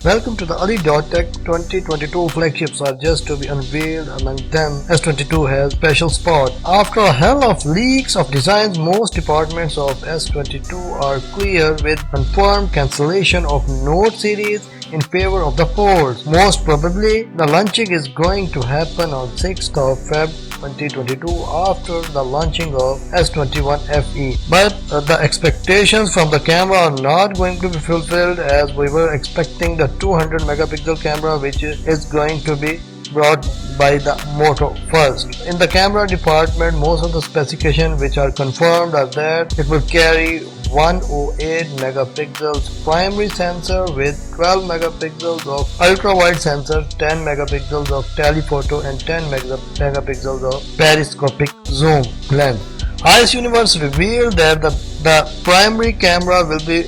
Welcome to the alidottech 2022 flagships are just to be unveiled. Among them, S22 has special spot. After a hell of leaks of designs, most departments of S22 are clear with confirmed cancellation of Note series in favor of the Folds. Most probably, the launching is going to happen on 6th of Feb 2022 after the launching of S21 FE. But the expectations from the camera are not going to be fulfilled, as we were expecting the 200 megapixel camera, which is going to be brought by the Moto first. In the camera department, most of the specifications which are confirmed are that it will carry 108 megapixels primary sensor with 12 megapixels of ultra wide sensor, 10 megapixels of telephoto and 10 megapixels of periscopic zoom lens. IS Universe revealed that the primary camera will be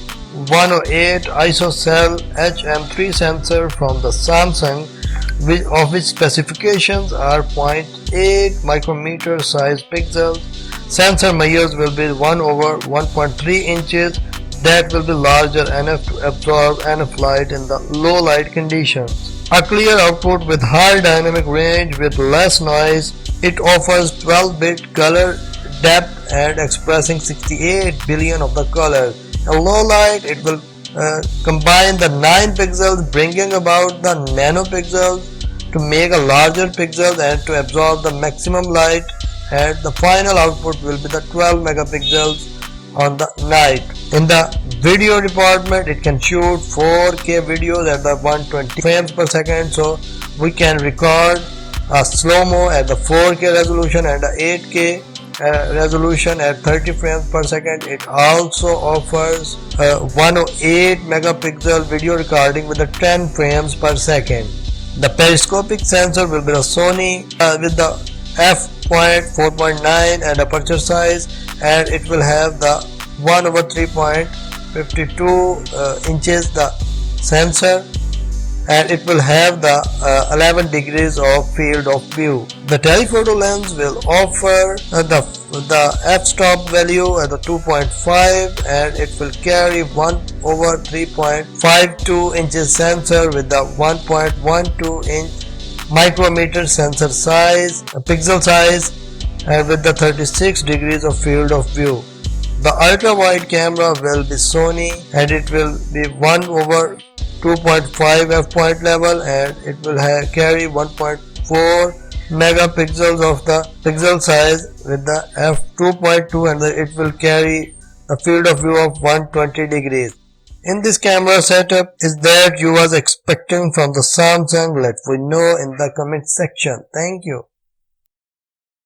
108 isocell HM3 sensor from the Samsung, of which specifications are 0.8 micrometer size pixels. Sensor measures will be 1/1.3 inches. That will be larger enough to absorb NF light in the low light conditions. A clear output with high dynamic range with less noise. It offers 12-bit color depth and expressing 68 billion of the colors. In low light, it will combine the 9 pixels, bringing about the nanopixels to make a larger pixel and to absorb the maximum light, and the final output will be the 12 megapixels on the night. In the video department, it can shoot 4K videos at the 120 frames per second, so we can record a slow-mo at the 4K resolution and the 8K resolution at 30 frames per second. It also offers 108 megapixel video recording with the 10 frames per second. The periscopic sensor will be a Sony with the f/4.9 and aperture size, and it will have the 1/3.52 inches the sensor, and it will have the 11 degrees of field of view. The telephoto lens will offer the f-stop value at the 2.5, and it will carry 1/3.52 inches sensor with the 1.12 inch micrometer sensor size, pixel size, and with the 36 degrees of field of view. The ultra wide camera will be Sony, and it will be 1/2.5 f point level, and it will carry 1.4 megapixels of the pixel size with the f2.2, and it will carry a field of view of 120 degrees. In this camera setup, is that you was expecting from the Samsung? Let me know in the comment section. Thank you.